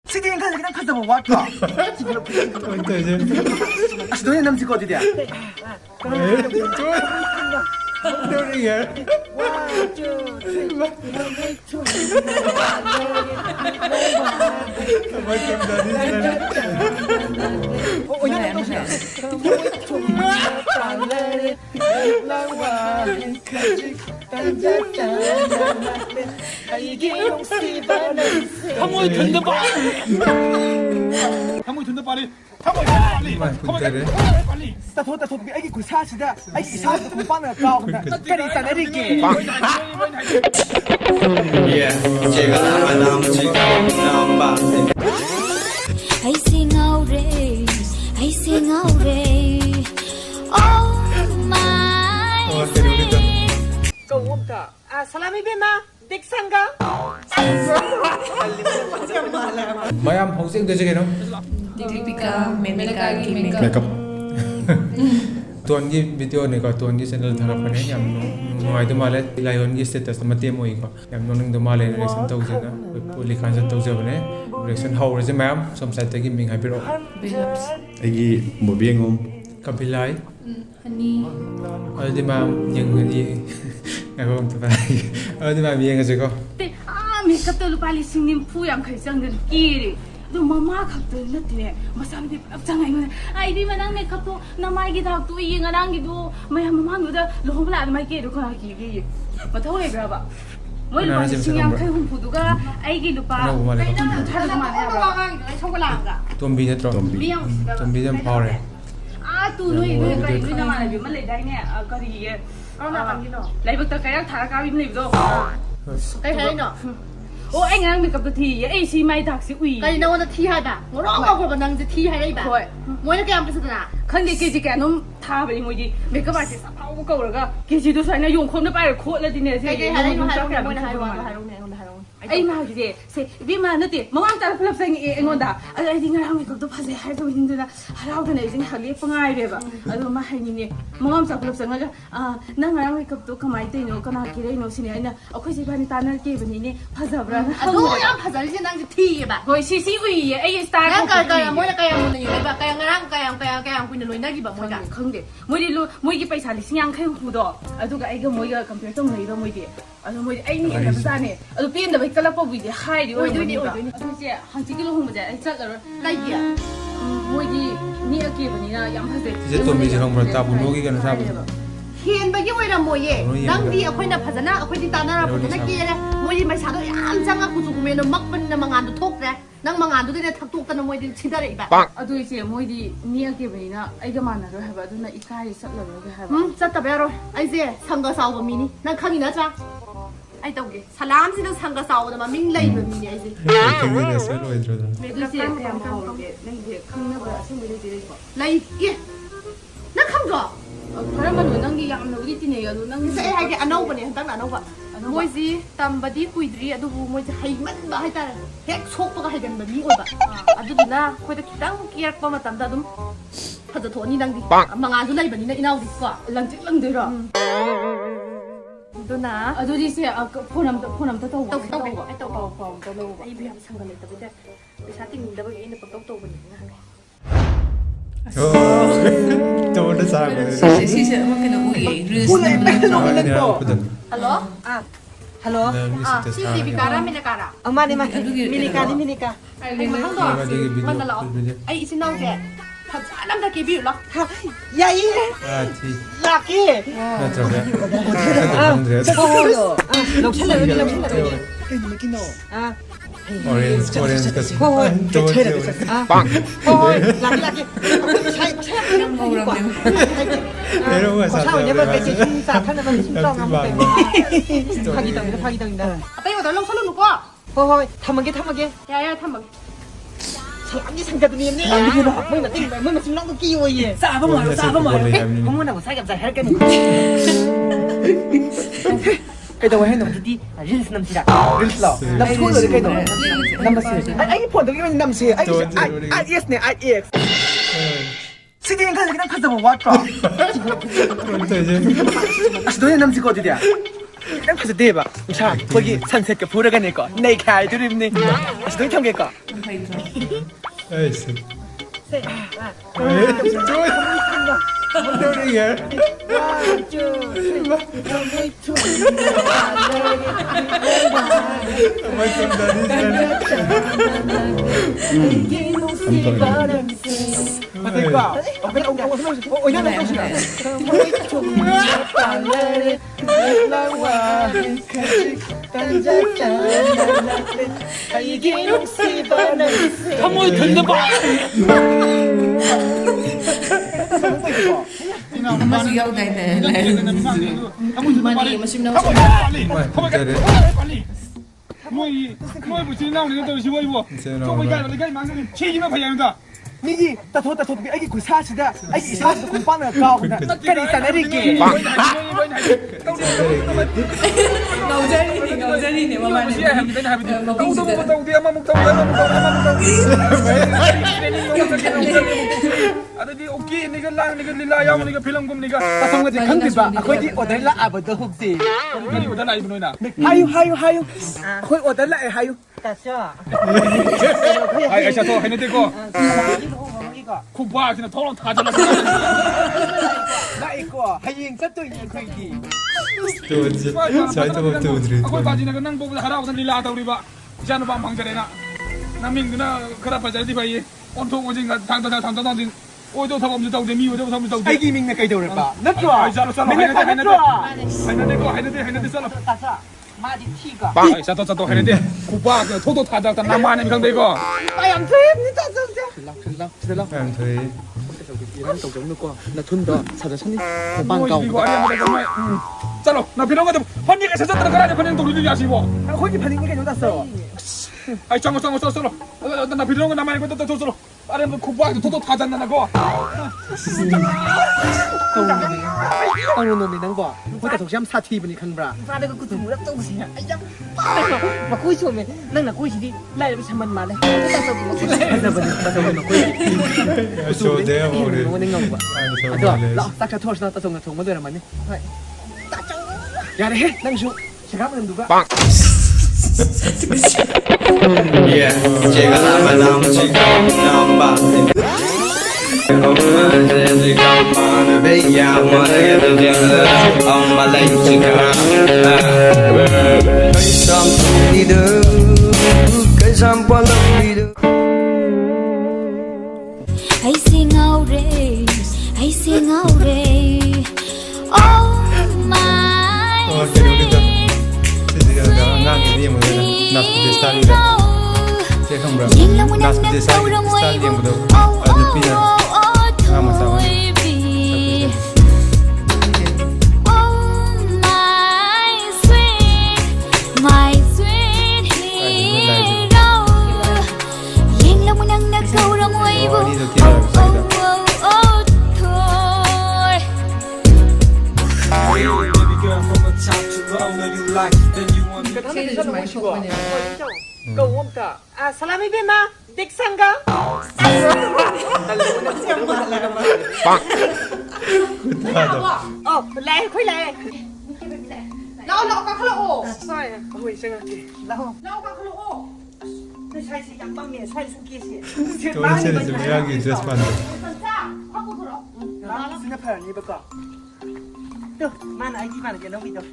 시계인 가서 그냥 가서 뭐 왔다. 아시 너네 남친 어디야? 한번에 된다 빨리. 한번에 된다 빨리. 한번에 빨리. 나 도다 애기 그 사시다. 애기 사시 좀 빠면 까. 그래 일단 내릴게. 제가 나만 지금 I sing out I sing out Oh my Câu ôm cả. À salami bên mà. Đích sang cả. Mayam hosting 되지 걔는? Dipika, Menekagi, Makeup. Tuangi video ni ka tuangi channel thara phane yam no ai to male lion gi status ma te moi ko yam no ning do male reaction tau jena poli khan sa tau jabane reaction how re ma'am som site gi ming hai biro Billups, ꯑꯩꯒꯤ ꯃꯣꯕꯦꯡꯉꯣꯝ kapilai Honey, adi ma'am yang gi ngako ta ba adi ma'am yang ga ko 메이크업 또 루파 리싱 님 푸양 갈상들 끼리 너 마마 각도 નથી મસાલી આપચાંગા 이거 아이디 만ang 메이크업 또 나마이기 다 또 이응아랑기도 마야 마마노다 로홈라 마이게 이렇게 하기 마타오에 그라바 뭘 리싱 양 kai hum puduga 아이기 루파 그냥 차르가 말이야 초콜라가 tombi ne tro 미양 tombi jam power 아또 너희 kai 누나 말이 만 레다이네 거리에 라이브다 가야 타라가비 리브도 cái thế nọ. ô anh đang bị cặp thì ấy xí mai đặc sĩ ủy Cái nào nó thi hay bà, nó có còn năng thi hay đấy bà. thôi Mỗi cái em cái gì à? khăn cái gì cả nó tha về ngồi gì mấy các bạn sẽ sắp áo câu rồi cái gì tôi phải nó dùng không nó bay khô lên thì này Cái hay đấy nó hay luôn, mỗi nó hay luôn, hay luôn này, hay luôn. ấy mà cái gì sẽ vì mà nó tiền mà anh ta lập sang ấy ngon đã ấy thì ngang mình cũng phải hay tôi nhìn ra hao cái này chính là liếc phong ai đấy bà ấy mà hay nhìn nè mà anh ta lập sang cái ngang ngang mình cũng tôi cầm ai tên nó cái nào kia đấy nó xin này nè ở cái gì bạn ta nó kia bên này phải giờ ra À, tôi em phải giải năng thi bà. rồi xí xí ủy ấy star cái mỗi cái em này bà, cái ngang cái em quên rồi nãy bà mỗi cái. không để mỗi đi luôn mỗi cái पैसा लिसिंग yang khai hu do adu ga ai ga moi ga compare tong nei do moi de adu moi ai ni ga sa ne adu pin da bai kala pa bui de hai de oi de adu je han ti kilo hu ma ja ai chat la Cái gì à? moi di ni a ke bani na yam ha de je tombi je hong ta bu no gi ga na sa bu Hiền bây giờ quay ra mồi ye, đang đi ở quay na phải na, quay đi ta na phải na kia đấy, mồi đi mấy sáng rồi ăn chăng á, cũng mày nó mắc bên nó mang ăn được thuốc đấy, đang mang ăn được đấy thằng thuốc ta nó mồi đi xin ta đấy bà. adu je moi di ni a ke bani na ai ga man na ro ha ba adu na ikai sat la ro ga ha Rất tập rồi, anh gì, sang cái sau của mình đi, đang khăn gì nữa cha? Anh đâu kì, salam xin được sang cái sau đó mà mình lấy được mình này gì. ke ni na sa lo intro da adu je am ha ro ge nang je khang na ba sing de de ba Lấy kia, nó không rõ. 그러면 너는 양 우리 팀에 요 너는 Sẽ hay cái anh đâu này, tăng là đâu vậy? Môi gì, tầm body quỳ đi, adu môi gì hay mất bà hay ta, hết sốt bà hay gần bà mi ôi bà. Adu na, quay ta kitang kia qua mà tầm ta đúng. Thật là thốn đi đang đi, mà ngàn số này bà đi này nào đi qua. 랑직 랑들어 Adu na. 아저씨 폰함 또 Tao tao cái anh tao vào lâu ai bị sang gần này tao bây giờ tình mình đã bị anh được tao bên này. to da sa ko 시시 막 그냥 우리 Pula epekto no ni lento. Alo? Hello. À, xin đi bị cara mình là cara. Mani ma. Minika ni minika. Anh mà không rõ. Mình là lọ. Ai xin đâu kìa. Thật ra năm ta kia biểu lọ. Ya i. ah ti Laki. na tro ga Polo. Lộc chân lại lộc chân lại. Cái nó. À. orange ka Thôi, to chơi được rồi. À. Thôi, laki. Sai sai. pero wa sa sao nhớ cái chuyện sao thân là mình xin cho ngắm cái 파기 동이다. Bây giờ tao lâu sao luôn quá. thôi 탐하게 야야 탐방. 사람이 상가들이 있네. 뭐만 좀 나도 끼워 얘. 싸봐 뭐. 어머나 사갑자 할 거니. cái đầu hay nằm tí reels nằm xí reels lọ nằm thua rồi cái đầu nằm basi anh phone tôi nằm xí anh yes nè anh yes 시계인 가서 그냥 가서 뭐 왔다. to je 아시 너네 남친 어디야? 난 파스데바. 자, 거기 산색과 보러가 내거. 내 가이드립니. 아시도 참게거. 에이씨. What are you here? 맞을까? Kamu tanda ba? Mas yaw dai mani masim na Kamu kan? Moi bu sin nang ni to si wai bo. To bai kai bai kai mang ni. Chi ji ma phayang da. 미기 따토 아기 그 사시다 아기 사시 공방을 가고 그리 사내리기 Ngawjari ne mama Si ai ham ben ha bi. Tau dia ma muk tau dia ma muk tau ma muk tau. Ada di okay ni ga lang ni ga lila yaw ni ga film gum ni ga. 따성거지 강디바 아코지 오달라 아버도 혹시 Ga ni udah lai bu noi na. 하유 아코이 오달라 하유 Ai sa to hai ne te ko. Ku ba ki na thong tha ja la. 나 이거 하이잉 satto 이 거기 도지. 자이도 못 도드리. Aku ba ji na ga nang bo da hara udan lila tau ri ba. Jan ba mang jare na. Na ming na khara pa ja di bai. On thong ojing ga thang thang din. Ôi đâu thằng ông tàu để mi ôi đâu thằng tàu 아기 민나 까이도를 봐 너죠 ai sao sao 민나 hay 까이도를 hay nó đi sao 따사 마디 티가 ai sao sao hay nó đi kupa thô thà thà nam man em không thấy có 빠얌 니 따서 들라 뱀 저희 이런 또 정도 거나 돈도 사자 선이 bang 공방 cầu 가고 đi qua đây chalo na phi nó có phân như cái sao tất cả cái phân tàu đi ra xí bộ 거기 파는 게 좋았어 ai trong na phi nó có nam man có tàu solo 아래 뭐 kupa thô thà thà na có 땅으로 놈이 난거 보다 독시함 사티브니 강브라 Pada ko tu murak tu sih. Ayam. Ma kui some. Nang na kui sih. Lai lebih saman male. Kita tahu ko. 맞아 맞아 저대요 우리. 너무 냉간 거 아, 라 딱자 토스나 따송나 정모되는 맞니 야래 해 낭수 잠깐만 누가 Yeah, chega lá vai dar uma chica, não bate. Hãy xin ngâu re, hãy xin ngâu re. Oh my sweet, ngang cái gì mà nắp để style ra thế không bro nhìn lòng nắp nắng để nắng style đâu đâu style gì mà đâu oh ở đây pizza oh mà sao thôi vì oh my sweet hero nhìn lòng nắng nắng đâu đâu đi được kia oh sai oh oh thôi cầu ôm cả à salami bên mà dik sangga lại khơi lại Lao ka khalo o. sai ôi sang kì lao Lao ka khalo o. cái sai gì chẳng bằng miệng sai xuống kia gì 저는 좀 해야기 드레스 반대 Sa, aku thoro. xin nhập hàng đi bác cọ được mana ai đi mana cái nó bị đâu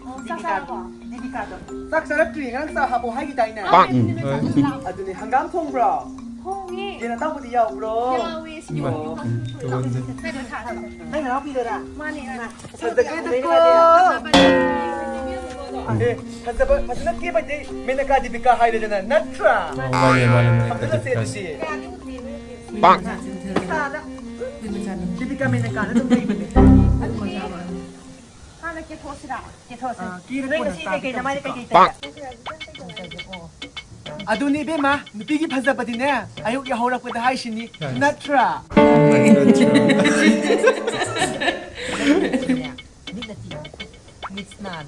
đi bị cắt sắc sắc trì ngang sa habo hai cái tay này à tụi này hàng gam phong bro Hongi. 얘는 딱 어디 야 bro Yawi sinyo. 좋은데 đây là nó bị rồi à Mani na. thật cái được 예, 한번 무슨 게 봐지 메나까 디비까 하이래 되나 나트라 많이 한번 세듯이 디비까 메나까 는 되는데 Kana ke thosira. Ke thosa. 끼를 보냈다 cái 남아야 cái 있다 아도니 베마 누피기 판사바디네 아유 야 호락보다 하이시니 나트라 미스난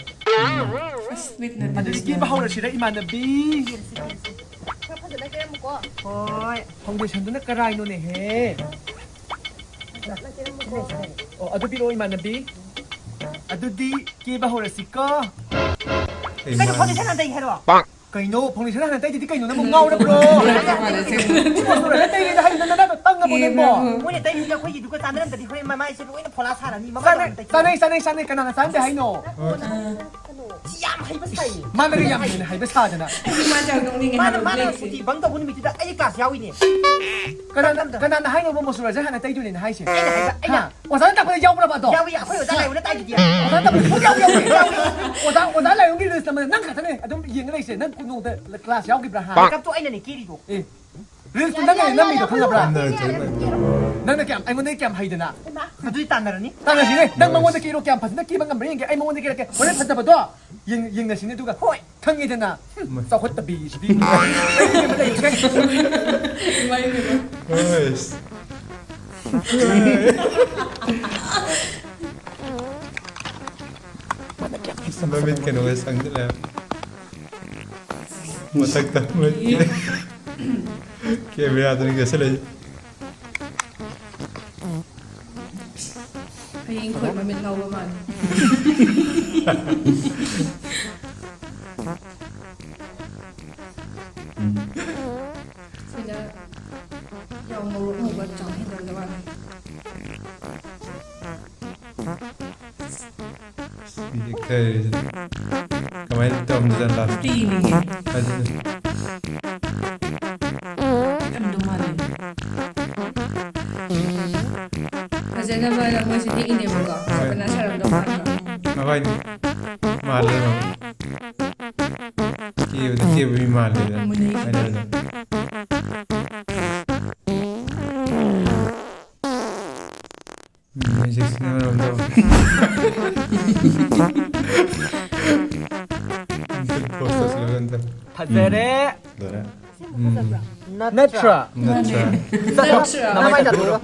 sweet na 아도니 끼 바호라 시라 이만나비 Ka phasa na kaya mo ko. 호이 파운데이션도 나 까라이노네 해 아도비로 이만나비 아도디 끼 바호라 시꺼 그러니까 포지션 안 되게 해라. 그이노 포지션 하나 떼지 그이노 너무 나오라고. 포지션 떼기도 하는데 나도 땅가 보는 거. 오늘 떼기 저 거기 누가 따는데 거기 마마이 씨 오늘 폴라 사라니 산에 까나 산데 하이노. ям 하이버 사이. 마늘이 얌이네 하이버 사잖아. 마늘 수티 방도 보는 밑에다 아이 가스 야위니. 까나 하이노 보면 소리지 하나 떼주는 하이시. 하. 我咱大不了要不了吧都。 야위 앞에 여자来我带几点。 我咱大不了不要我咱来用的什么能看他呢？都赢那些能弄的 class 要给不哈。 갑자기 아이는 끼리고. 예. 그래서 나는 미도 큰가 보라. 나 제일 나는 캠 아이 뭔데 캠 하이드나. 너도 딴다라니? 당연히네. 난 뭔데 끼로 캠 파스나 끼방 감 링게 아이 뭔데 끼렇게 원래 파다봐도 잉잉 나시네 누가 호이 강이 되나. 싸웠다 비시비. 어이씨 Mamit ka nung isang nila Masagta mo Kaya mirado nang sila Hingin ko mamit nga man. Sila yung marunong siyang hidalawa. Kamay ito ang dyan last Tini. Ano Ang dumali. Kasi naman ang mga sige hindi mo ka. Sabi na siya ang dumali. Makay mahal na Kiyo may mahal na Ano na May 6 na naman daw Posta sila ganda 파제레 Dara 네트라. Natra 나만 다 들어.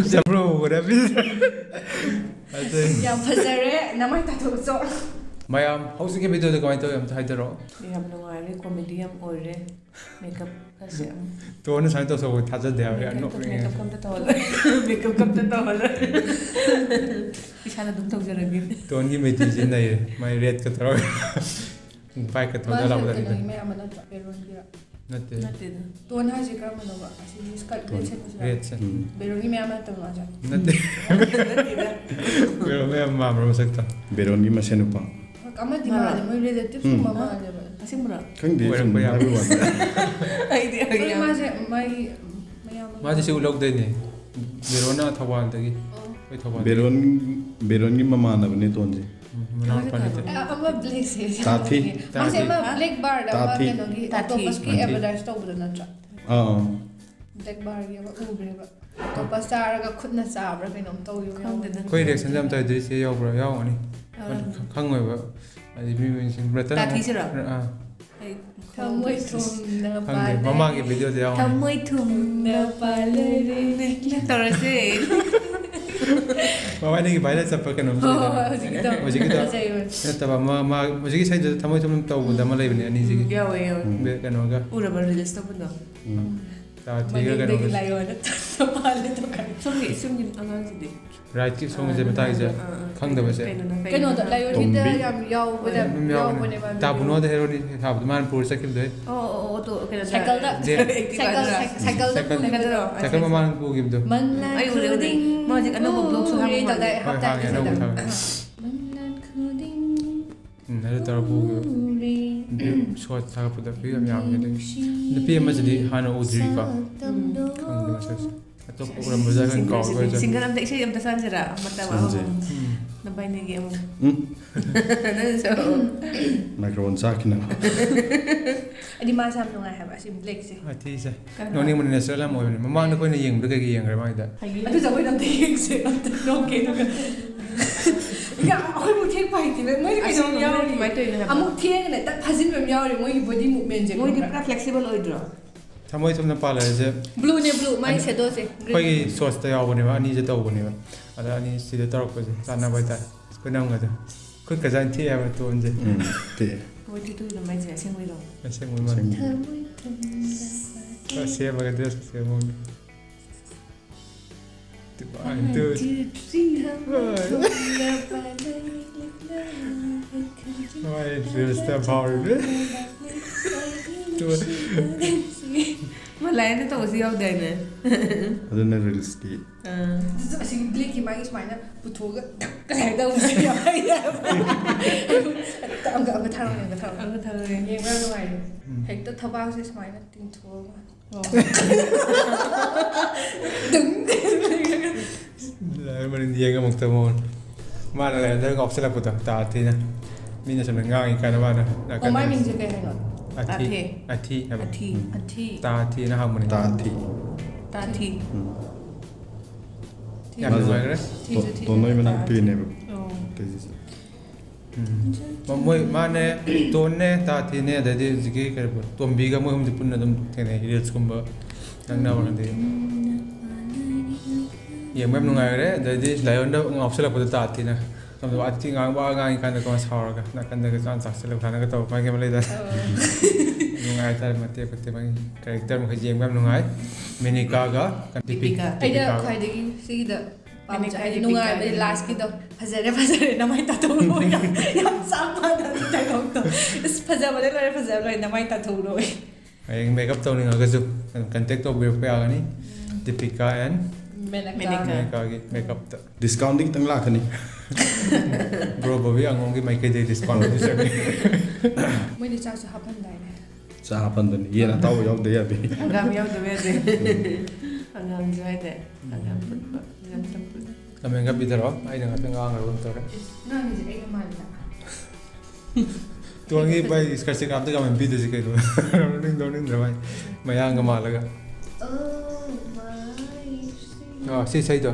Sabro, whatever Yang pasare naman tatuso. mayam hausik의 비디오도 가만히 또 염타 하이더러 Yang nungari comedy yang ore makeup kasi 또는 사이 또 서고 타자대요 야 너 makeup kam ta tawala makeup kam ta tawala isana dum tawja ragi 또는 이 메디진 나이 마이 레드 같더라 파이 같더라 라고 다니까 may amana pero hindi. 나때 natin Tuwan ha si Carmen ba? Kasi sculpt ko siya. 레드 Pero hindi may amana tama siya. 나때 pero may mamro masakta 베론이 마세누파. Kama di ba? May relatives mo mama ba? kasi mura 칸데 Walang 좀 bayan. 말로 왔네. ay di Pero ay may amana. 맞아 시 울럭 되니 메로나 타고한다기 왜 타고 베론이 마마나 bane tonje. 뭐나 빠니데 Ama blaze. Tati. Kasi ama black bar da ama Tati. kanogi octopus ki advertise tawbada natra. Black bar gi ba ubre ba. Octopus charaga khudna chabra kainom tawyu. 거의 리액션 좀 따들이 세 여보라 야오니 강어요 아니 미민신 브레타 Tati sila? Thamoy thum na 강데 마마게 비디오도 야오니 Tamoy tum na palere tarase 마마니 바이레 잡을 게 너무 좋다 Sige etta 마마 뭐지 사이드 타모이 좀 따고 담아 라이브니 아니 지기 yawe yawe 베 가노가 ura ba release to buno 다 티가 가노가 layon at sa pala to ka. sumi sumi angang sidi 라이트 송 이제 메타 이제 강다 버세 Kano da layon kita yam yaw wala yaw wala ba. 다 분노데 헤로니 다 만 포르 사킬데 oh to kaya Cycle da. Cycle da. 잠깐 마만 보기도 Man ay ura ura magic ano ba blog so Uri hang da da hapta. 하게 하고 타 나를 따라 보고 수학 사고보다 비가 많이 돼. 근데 비에 맞으니 하나 오드리가 강도 맞았어. 또 그런 모자가 가고 이제 single am ta isa yung tasan sira mata wa Sanjay. nabay na game so 마이크로폰 사키나. Adi masam nung nga ba si Blake si. 아티자. 너네 뭐 내서라 뭐 마마는 거는 영 그렇게 영 그래 말이다. Ado sa way ng tingin si okay no. Ya ako mo take pa hindi mo hindi kayo yaw ni. mai to ina Amok tingin na ta phajin mem yaw ni mo body movement je. mo di pra flexible oidro ꯊꯃꯣꯏ ꯊꯨꯝꯅ ꯄꯥꯜꯂꯔꯤꯁꯦ ꯕ꯭ꯂꯨꯅꯦ blue ꯃꯥꯏ ꯁꯦꯗꯣꯁꯦ ꯑꯩꯈꯣꯏꯒꯤ sauce ꯌꯥꯎꯕꯅꯦꯕ ꯑꯅꯤꯁꯦ ꯇꯧꯕꯅꯦꯕ ꯑꯗ ꯑꯅꯤ ꯁꯤꯗ ꯇꯧꯔꯛꯄꯁꯦ ꯆꯥꯟꯅꯕ ꯍꯥꯏꯇꯥꯔꯦ ꯈꯨꯅꯝꯒꯗꯣ ꯈꯨꯠꯀꯖꯥ ꯊꯤꯑꯦꯕ ꯇꯣꯟꯁꯦ ꯇꯦꯛꯑꯦ ꯃꯣꯏ ꯇꯨꯏꯗꯣ ꯃꯥꯏꯁꯦ ꯑꯁꯦꯡꯕꯩꯔꯣ ꯑꯁꯦꯡꯕ ꯃꯥꯜꯂꯦ ꯁꯦꯝꯃꯒ ꯗ꯭ꯔꯦꯁ ꯁꯦꯝꯃꯒ ꯗ꯭ꯔꯦꯁꯇ ꯐꯥꯎꯔꯤꯕ ꯃꯂꯥꯏꯅ ꯇꯧꯕꯁꯨ ꯌꯥꯎꯗꯥꯏꯅꯦ ꯑꯗꯨꯅ ꯔꯤꯜꯁꯀꯤ ꯑꯁꯤꯒꯤ ꯕ꯭ꯂꯦꯛꯀꯤ ꯃꯥꯒꯤ ꯁꯨꯃꯥꯏꯅ ꯄꯨꯊꯣꯛꯑꯒ ꯀꯩ ꯇꯧꯕꯁꯨ ꯌꯥꯎꯏ ꯑꯃꯨꯛꯀ ꯊꯥꯔꯛꯑꯣ ꯑꯃ ꯊꯥꯔꯛꯑꯦ ꯌꯦꯡꯕ ꯅꯨꯡꯉꯥꯏꯔꯦ ꯍꯦꯛꯇ ꯊꯕꯥꯛꯁꯦ ꯁꯨꯃꯥꯏꯅ ꯇꯤꯡꯊꯣꯛꯑꯒ ꯌꯦꯡꯉꯃꯨꯛꯇ ꯃꯣꯟ ꯃꯥꯅ ꯂꯩꯔꯝꯗ ꯉꯥꯎꯁꯤꯜꯂꯛꯄꯗꯣ ꯇꯥꯊꯤꯅ ꯃꯤꯅ ꯁꯨꯝꯅ ꯉꯥꯡꯉꯤ ꯀꯥꯟꯗ ꯃꯥꯅ ꯑꯣ ꯃꯥꯏ ꯃꯤꯡꯁꯦ ꯀꯩ ꯍꯥꯏꯅꯣ ꯑꯊꯤ ꯑꯊꯤ ꯍꯥꯏꯕ ꯑꯊꯤ ꯑꯊꯤ ꯇꯥꯊꯤꯅ ꯍꯪꯕꯅꯤ ꯇꯥꯊꯤ ꯇꯥꯊꯤ ꯌꯥꯝ ꯅꯨꯡꯉꯥꯏꯈ꯭ꯔꯦ ꯇꯣꯟꯅꯣꯏ ꯃꯅꯥꯛꯇꯒꯤꯅꯦꯕ ꯎꯝ ꯇꯧꯔꯤꯁꯦ ꯃꯣꯏ ꯃꯥꯅꯦ ꯇꯣꯟꯅꯦ ꯇꯥꯊꯤꯅꯦ ꯑꯗꯩꯗꯤ ꯍꯧꯖꯤꯛꯀꯤ ꯀꯔꯤ ꯇꯣꯝꯕꯤꯒ ꯃꯣꯏ ꯑꯍꯨꯝꯁꯦ ꯄꯨꯟꯅ ꯑꯗꯨꯝ ꯊꯦꯡꯅꯩ ꯔꯤꯜꯁꯀꯨꯝꯕ ꯅꯪꯅꯕ ꯑꯗꯩ ꯌꯦꯡꯕ ꯌꯥꯝ ꯅꯨꯡꯉꯥꯏꯈ꯭ꯔꯦ ꯑꯗꯩꯗꯤ ꯂꯥꯏꯌꯣꯟꯗ ꯉꯥꯎꯁꯤꯜꯂꯛꯄꯗ ꯇꯥꯊꯤꯅ ꯁꯣꯝꯗ ꯑꯊꯤ ꯉꯥꯡꯕ ꯉꯥꯡꯉꯤ ꯀꯥꯟꯗ ꯁꯥꯎꯔꯒ ꯅꯥꯀꯟꯗꯒ ꯆꯥꯛꯁꯤꯜꯂꯒ ꯊꯥꯅꯒ ꯇꯧꯕ ꯃꯥꯒꯤ ꯑꯃ ꯂꯩꯗ ꯅꯨꯡꯉꯥꯏ ꯍꯥꯏꯇꯥꯔꯦ ꯃꯇꯦꯛ ꯃꯇꯦꯛ ꯃꯥꯒꯤ ꯀꯦꯔꯦꯛꯇꯔ ꯃꯈꯩ ꯌꯦꯡꯕ ꯌꯥꯝ ꯅꯨꯡꯉꯥꯏ ꯃꯤꯅꯤꯀꯥꯒ ꯗꯤꯄꯤꯀꯥ ꯑꯩꯅ ꯈ꯭ꯋꯥꯏꯗꯒꯤ ꯁꯤꯒꯤꯗ ꯄꯥꯝꯖꯩ ꯍꯥꯏꯗꯤ ꯅꯨꯡꯉꯥꯏꯕꯗꯤ ꯂꯥꯁꯀꯤꯗꯣ ꯐꯖꯔꯦ ꯅꯃꯥꯏ ꯇꯥꯊꯣꯛꯎꯔꯣ ꯌꯥꯝ ꯆꯞ ꯃꯥꯟꯅꯕ ꯗꯥꯏꯂꯣꯛꯇꯣ ꯑꯁ ꯐꯖꯕꯗ ꯂꯣꯏꯔꯦ ꯐꯖꯕ ꯂꯣꯏꯔꯦ ꯅꯃꯥꯏ ꯇꯥꯊꯣꯛꯎꯔꯣ ꯍꯌꯦꯡ ꯃꯦꯀꯞ ꯇꯧꯅꯤꯡꯉꯒꯁꯨ ꯀꯟꯇꯦꯛ ꯇꯧꯕꯤꯔꯛꯄ ꯌꯥꯒꯅꯤ ꯗꯤꯄꯤꯀꯥ ꯑꯦꯟ ꯃꯤꯅꯤꯀꯥꯒꯤ ꯃꯦꯀꯞꯇ ꯗꯤꯁꯀꯥꯎꯟꯗꯤ ꯈꯤꯇꯪ ꯂꯥꯛꯀꯅꯤ ꯕ꯭ꯔꯣ ꯕꯣꯕꯤ ꯑꯉꯣꯝꯒꯤ ꯃꯥꯏꯀꯩꯗꯩ ꯗꯤꯁꯀꯥꯎꯟ ꯑꯗꯨ ꯆꯪꯉꯤ ꯃꯣꯏꯗꯤ ꯆꯥꯛꯁꯨ ꯍꯥꯞꯄꯟꯗꯥꯏꯅꯦ ꯆꯥ ꯍꯥꯞꯄꯟꯗꯅꯤ ꯌꯦꯟ ꯑꯇꯥꯎꯕ ꯌꯥꯎꯗ ꯌꯥꯗꯦ ꯍꯪꯒꯥꯝ ꯌꯥꯎꯗꯕ ꯌꯥꯗꯦ ꯍꯪꯒꯥꯝꯁꯨ ꯍꯥꯏꯗꯤ ꯍꯪꯒꯥꯝ ꯐꯨꯠꯄ ꯍꯪꯒꯥꯝ ꯆꯝꯐꯨꯠ ꯀꯃꯦꯟꯒ ꯄꯤꯊꯔꯛꯑꯣ ꯑꯩꯅ ꯉꯥꯛꯇꯪ ꯉꯥꯡꯈ꯭ꯔꯒꯨꯝ ꯇꯧꯔꯦ ꯅꯪꯒꯤꯁꯦ ꯑꯩꯒ ꯃꯥꯜꯂꯤꯅ ꯇꯣꯟꯒꯤ ꯕꯥꯏ ꯏꯁꯀꯔꯠꯁꯦ ꯀꯥꯝꯇ ꯀꯃꯦꯟ ꯄꯤꯗꯣꯏꯁꯤ ꯀꯩꯅꯣ ꯂꯧꯅꯤꯡꯗ꯭ꯔ ꯚꯥꯏ ꯃꯌꯥꯡꯒ ꯃꯥꯜꯂꯒ ꯁꯤ ꯏꯁꯩꯗꯣ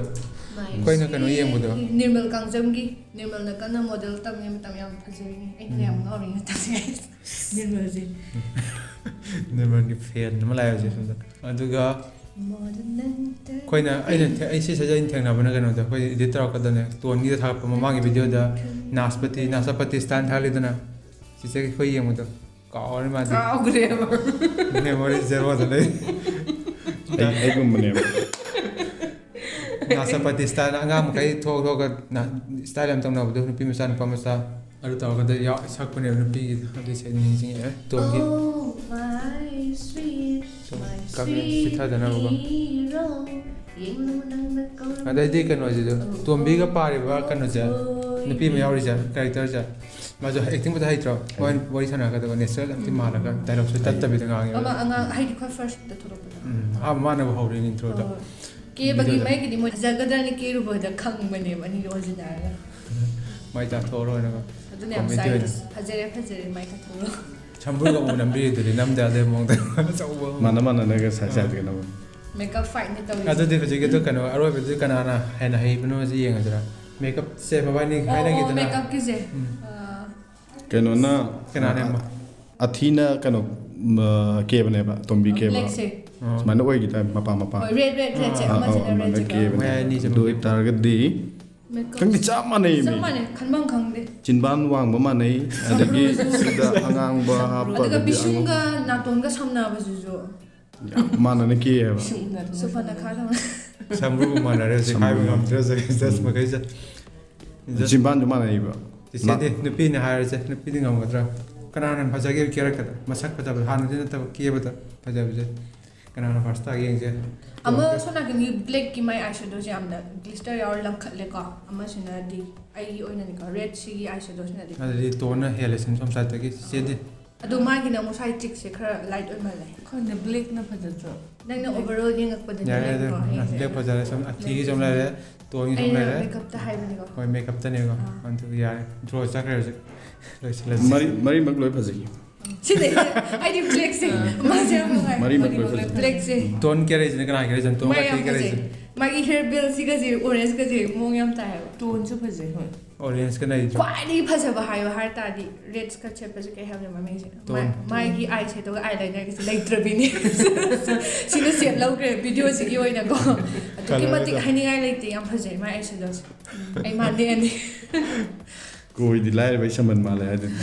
ꯑꯩꯈꯣꯏꯅ ꯀꯩꯅꯣ ꯌꯦꯡꯕꯗꯣ ꯅꯤꯔꯃꯜ ꯀꯥꯡꯖꯝꯒꯤ ꯅꯤꯔꯃꯜꯅ ꯀꯟꯅ ꯃꯣꯗꯦꯜ ꯇꯝꯃꯤ ꯃꯇꯝ ꯌꯥꯝ ꯐꯖꯔꯤꯅꯤ ꯑꯩꯅ ꯌꯥꯝ ꯉꯥꯎꯔꯤꯉꯩ ꯃꯇꯝꯁꯦ ꯅꯤꯔꯃꯜꯁꯦ ꯅꯤꯔꯃꯜꯒꯤ ꯐꯦꯟ ꯑꯃ ꯂꯥꯛꯑꯦ ꯍꯧꯖꯤꯛ ꯁꯣꯝꯗ ꯑꯗꯨꯒ ꯑꯩꯈꯣꯏꯅ ꯑꯩ ꯁꯤ ꯁꯤꯁꯦ ꯑꯩꯅ ꯊꯦꯡꯅꯕꯅ ꯀꯩꯅꯣꯗ ꯑꯩꯈꯣꯏ ꯏꯗꯤꯠ ꯇꯧꯔꯛꯀꯗꯅꯦ ꯇꯣꯟꯒꯤꯗ ꯊꯥꯒꯠꯄ ꯃꯃꯥꯡꯒꯤ ꯚꯤꯗꯤꯑꯣꯗ ꯅꯥꯁꯄꯇꯤ ꯁ꯭ꯇꯥꯏꯜ ꯊꯥꯒꯠꯂꯤꯗꯅ ꯁꯤꯁꯦ ꯑꯩꯈꯣꯏ ꯌꯦꯡꯕꯗꯣ ꯀꯥꯎꯔꯦ ꯃꯥꯗꯤ ꯀꯥꯎꯈ꯭ꯔꯦꯕ ꯃꯦꯃꯣꯔꯤ ꯖꯦꯔꯣꯗ ꯂꯩ ꯑꯩꯒꯨꯝꯕꯅꯦꯕ ꯅꯥꯁꯄꯇꯤ ꯁ꯭ꯇꯥꯏꯜ ꯑꯉꯥꯡ ꯃꯈꯩ ꯊꯣꯛꯑꯒ ꯁ꯭ꯇꯥꯏꯜ ꯌꯥꯝ ꯇꯧꯅꯕꯗꯣ ꯅꯨꯄꯤ ꯃꯆꯥ ꯅꯨꯄꯥ ꯃꯆꯥ ꯑꯗꯨ ꯇꯧꯔꯒꯗ ꯁꯛꯄꯅꯦꯕ ꯅꯨꯄꯤꯒꯤ ꯑꯗꯨꯏꯁꯦ ꯅꯤꯡꯁꯤꯡꯉꯛꯑꯦ ꯇꯣꯟꯒꯤ ꯆꯤꯊꯗꯅꯕꯀꯣ ꯑꯗꯩꯗꯤ ꯀꯩꯅꯣꯁꯤꯁꯨ ꯇꯣꯝꯕꯤꯒ ꯄꯥꯔꯤꯕ ꯀꯩꯅꯣꯁꯦ ꯅꯨꯄꯤ ꯑꯃ ꯌꯥꯎꯔꯤꯁꯦ ꯀꯦꯔꯦꯛꯇꯔꯁꯦ ꯃꯥꯁꯨ ꯑꯦꯛꯇꯤꯡꯕꯨꯗꯤ ꯍꯩꯇ꯭ꯔꯣ ꯃꯣꯏ ꯋꯥꯔꯤ ꯁꯥꯟꯅꯔꯒꯗꯕ ꯅꯦꯆꯔꯦꯜ ꯑꯝꯇꯤ ꯃꯥꯜꯂꯒ ꯗꯥꯏꯂꯣꯛꯁꯨ ꯇꯠꯇꯕꯤꯗ ꯉꯥꯡꯉꯦꯕ ꯑꯉꯥꯡ ꯍꯥꯏꯗꯤ ꯈ꯭ꯋꯥꯏ ꯐꯥꯔꯁꯇ ꯊꯣꯛꯂꯛꯄꯗꯣ ꯃꯥꯅꯕꯨ ꯍꯧꯔꯤꯅꯤ ꯏꯟꯇ꯭ꯔꯣꯗ ꯀꯦꯕꯒꯤ ꯃꯩꯒꯤꯗꯤ ꯃꯣꯏ ꯐꯖꯒꯗ꯭ꯔꯅ ꯀꯦꯔꯨꯕꯗ ꯈꯪꯕꯅꯦꯕ ꯑꯅꯤꯗꯣ ꯑꯣꯟꯁꯤꯟꯅꯔꯒ ꯃꯥꯏ ꯇꯥꯊꯣꯛꯑꯔꯣꯏꯅꯒ ꯑꯗꯨꯅ ꯌꯥꯝ ꯁꯥꯏꯟꯁ ꯐꯖꯔꯦ ꯃꯥꯏ ꯇꯥꯊꯣꯛꯎꯔꯣ ꯁꯝꯕ꯭ꯔꯨꯒ ꯑꯃꯨꯛ ꯅꯝꯕꯤꯔꯤꯗꯨꯗꯤ ꯅꯝꯗ ꯌꯥꯗꯦ ꯃꯑꯣꯡꯗ ꯑꯆꯧꯕ ꯃꯥꯟꯅꯔꯒ ꯁꯥꯏꯠꯀꯅꯕ ꯃꯦꯀꯞ ꯐꯥꯏꯠꯅꯤ ꯇꯧꯔꯤꯁꯦ ꯑꯗꯨꯗꯤ ꯍꯧꯖꯤꯛꯀꯤꯗꯣ ꯀꯩꯅꯣ ꯑꯔꯣꯏꯕꯗꯨꯗꯤ ꯀꯅꯥꯅ ꯍꯦꯟꯅ ꯍꯩꯕꯅꯣꯁꯤ ꯌꯦꯡꯉꯁꯤꯔꯥ ꯃꯦꯀꯞꯁꯦ ꯃꯕꯥꯅꯤ ꯍꯥꯏꯅꯈꯤꯗꯅ ꯃꯦꯀꯞꯀꯤꯁꯦ ꯀꯩꯅꯣꯅ ꯀꯅꯥꯅꯦ ꯑꯊꯤꯅ ꯀꯩꯅꯣ ꯀꯦꯕꯅꯦꯕ ꯇꯣꯝꯕꯤ ꯀꯦꯕ ꯕ꯭ꯂꯦꯛꯁꯦ ꯁꯨꯃꯥꯏꯅ ꯑꯣꯏꯈꯤꯗꯥ ꯃꯄꯥ ꯍꯣꯏ ꯔꯦꯠꯁꯦ ꯑꯃꯁꯤꯅ ꯔꯦꯠꯁꯦ ꯀꯦꯕꯅꯦ ꯑꯗꯨ ꯑꯣꯏꯇꯥꯔꯒꯗꯤ ꯈꯪꯗꯦ ꯆꯞ ꯃꯥꯟꯅꯩ ꯆꯞ ꯃꯥꯟꯅꯩ ꯈꯟꯐꯝ ꯈꯪꯗꯦ ꯆꯤꯟꯕꯥꯟ ꯋꯥꯡꯕ ꯃꯥꯟꯅꯩ ꯑꯗꯒꯤ ꯁꯤꯗ ꯑꯉꯥꯡꯕ ꯍꯥꯞꯄ ꯑꯗꯨꯒ ꯄꯤꯁꯨꯝꯒ ꯅꯥꯇꯣꯟꯒ ꯁꯝꯅꯕꯁꯤꯁꯨ ꯌꯥꯝ ꯃꯥꯟꯅꯅ ꯀꯦꯌꯦꯕ ꯁꯨꯐꯅ ꯈꯥꯗꯧꯅ ꯁꯝꯕ꯭ꯔꯨꯒ ꯃꯥꯟꯅꯔꯦ ꯍꯧꯖꯤꯛ ꯍꯥꯏꯕ ꯉꯝꯗ꯭ꯔꯦ ꯖꯁ ꯃꯈꯩꯁꯦ ꯆꯤꯟꯕꯥꯟꯁꯨ ꯃꯥꯟꯅꯩꯕ ꯏꯆꯦꯗꯤ ꯅꯨꯄꯤꯅ ꯍꯥꯏꯔꯁꯦ ꯅꯨꯄꯤꯗꯤ ꯉꯝꯒꯗ꯭ꯔꯥ ꯀꯅꯥꯅ ꯐꯖꯒꯦ ꯀꯦꯔꯛꯀꯗ ꯃꯁꯛ ꯐꯖꯕ ꯍꯥꯟꯅꯗꯤ ꯅꯠꯇꯕ ꯀꯦꯕꯗ ꯐꯖꯕꯁꯦ ꯀꯅꯥꯅ ꯐꯥꯔꯁ ꯇꯥꯒꯦ ꯌꯦꯡꯁꯦ ꯑꯃ ꯁꯣꯝ ꯅꯥꯀꯟꯒꯤ ꯕ꯭ꯂꯦꯛꯀꯤ ꯃꯥꯏ ꯑꯥꯏꯁꯦꯗꯣꯁꯦ ꯌꯥꯝꯅ ꯒ꯭ꯂꯤꯁꯇꯔ ꯌꯥꯎꯔ ꯂꯪꯈꯠꯂꯦꯀꯣ ꯑꯃꯁꯤꯅꯗꯤ ꯑꯩꯒꯤ ꯑꯣꯏꯅꯅꯤꯀꯣ ꯔꯦꯗꯁꯤꯒꯤ ꯑꯥꯏꯁꯦꯗꯣꯁꯤꯅꯗꯤ ꯑꯗꯨꯗꯤ ꯇꯣꯟꯅ ꯍꯦꯜꯂꯦꯁꯤꯅ ꯁꯣꯝ ꯁꯥꯏꯠꯇꯒꯤ ꯆꯦꯗꯤ ꯑꯗꯣ ꯃꯥꯒꯤꯅ ꯑꯃꯨꯛ ꯁꯥꯏꯠ ꯆꯤꯛꯁꯦ ꯈꯔ ꯂꯥꯏꯠ ꯑꯣꯏꯃꯜꯂꯦ ꯑꯩꯈꯣꯏꯅ ꯕ꯭ꯂꯦꯛꯅ ꯐꯖꯗ꯭ꯔꯣ ꯅꯪꯅ ꯑꯣꯚꯔꯑꯣꯜ ꯌꯦꯡꯉꯛꯄꯗꯗꯤ ꯌꯥꯔꯦ ꯑꯗꯨ ꯕ꯭ꯂꯦꯛ ꯐꯖꯔꯦ ꯁꯨꯝ ꯑꯊꯤꯒꯤ ꯁꯨꯝ ꯂꯩꯔꯦ ꯇꯣꯟꯒꯤ ꯁꯨꯝ ꯂꯩꯔꯦ ꯃꯦꯀꯞꯇ ꯍꯥꯏꯕꯅꯤꯀꯣ ꯍꯣꯏ ꯃꯦꯀꯞꯇꯅꯦꯀꯣ ꯑꯗꯨ ꯌꯥꯔꯦ ꯗ꯭ꯔꯣ ꯆꯠꯈ꯭ꯔꯦ ꯍꯧꯖꯤꯛ ꯂꯣꯏꯁꯤꯜꯂꯁꯤ ꯃꯔꯤꯃꯛ ꯂꯣꯏ ꯐꯖꯩ ꯁꯤꯗꯤ ꯑꯩꯗꯤ ꯕ꯭ꯂꯦꯛꯁꯦ ꯃꯥꯁꯦ ꯌꯥꯝ ꯅꯨꯡꯉꯥꯏ ꯃꯔꯤꯃꯛ ꯂꯣꯏ ꯐꯖꯩ ꯕ꯭ꯂꯦꯛꯁꯦ ꯇꯣꯟ ꯀꯦꯔꯩꯁꯤꯅ ꯀꯅꯥ ꯀꯦꯔꯩꯁꯤꯅ ꯇꯣꯟ ꯃꯥ ꯌꯥꯝ ꯑꯊꯤ ꯀꯦꯔꯩꯁꯤ ꯐꯖꯩ ꯃꯥꯒꯤ ꯍꯦꯌꯔ ꯕꯦꯜꯁꯤꯒꯁꯦ ꯑꯣꯔꯦꯟꯖꯀꯁꯦ ꯃꯑꯣꯡ ꯌꯥꯝ ꯇꯥꯏꯌꯦꯕ ꯇꯣꯟꯁꯨ ꯐꯖꯩ ꯍꯣꯏ ꯑꯣꯔꯦꯟꯖꯀ ꯅꯩꯗ꯭ꯔꯣ ꯈ꯭ꯋꯥꯏꯗꯒꯤ ꯐꯖꯕ ꯍꯥꯏꯌꯣ ꯍꯥꯏ ꯇꯥꯔꯗꯤ ꯔꯦꯗ ꯁ꯭ꯀꯔꯠ ꯁꯦꯠꯄꯁꯦ ꯀꯩ ꯍꯥꯏꯕꯅꯣ ꯃꯃꯤꯡꯁꯦ ꯇꯣꯟ. ꯃꯥꯒꯤ ꯑꯥꯏ ꯁꯦꯗꯣꯒ ꯑꯥꯏ ꯂꯥꯏꯅꯔꯒꯁꯦ ꯂꯩꯇ꯭ꯔꯕꯤꯅꯤ ꯁꯤꯅ ꯁꯦꯠ ꯂꯧꯈ꯭ꯔꯦ ꯚꯤꯗꯤꯑꯣꯁꯤꯒꯤ ꯑꯣꯏꯅꯀꯣ ꯑꯗꯨꯛꯀꯤ ꯃꯇꯤꯛ ꯍꯥꯏꯅꯤꯡꯉꯥꯏ ꯂꯩꯇꯦ ꯌꯥꯝ ꯐꯖꯩ ꯃꯥꯏ ꯑꯥꯏ ꯁꯦꯗꯣꯁꯦ ꯑꯩ ꯃꯥꯟꯗꯦ ꯑꯅꯤ ꯀꯣꯏꯗꯤ ꯂꯥꯏꯔꯕ ꯁꯃꯟ ꯃꯥꯜꯂꯦ ꯍꯥꯏꯗꯨꯅꯤ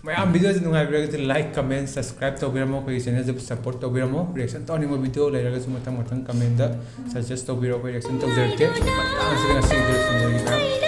ꯃꯌꯥꯝ ꯚꯤꯗꯤꯑꯣꯁꯤ ꯅꯨꯡꯉꯥꯏꯕꯤꯔꯒꯗꯤ ꯂꯥꯏꯛ ꯀꯃꯦꯟ ꯁꯕꯁꯀ꯭ꯔꯥꯏꯕ ꯇꯧꯕꯤꯔꯝꯃꯣ ꯑꯩꯈꯣꯏꯒꯤ ꯆꯦꯅꯦꯜꯁꯤꯕꯨ ꯁꯞꯄꯣꯔꯠ ꯇꯧꯕꯤꯔꯝꯃꯣ ꯔꯤꯑꯦꯛꯁꯟ ꯇꯧꯅꯤꯡꯕ ꯚꯤꯗꯤꯑꯣ ꯂꯩꯔꯒꯁꯨ ꯃꯊꯪ ꯀꯃꯦꯟꯗ ꯁꯖꯦꯁ ꯇꯧꯕꯤꯔꯣ ꯑꯩꯈꯣꯏ ꯔꯤꯑꯦꯛꯁꯟ ꯇꯧꯖꯔꯛꯀꯦ ꯃꯇꯥꯡꯁꯤꯗ ꯉꯁꯤꯒꯤ ꯁꯤꯟꯖꯔꯒꯦ ꯃꯌꯥꯝ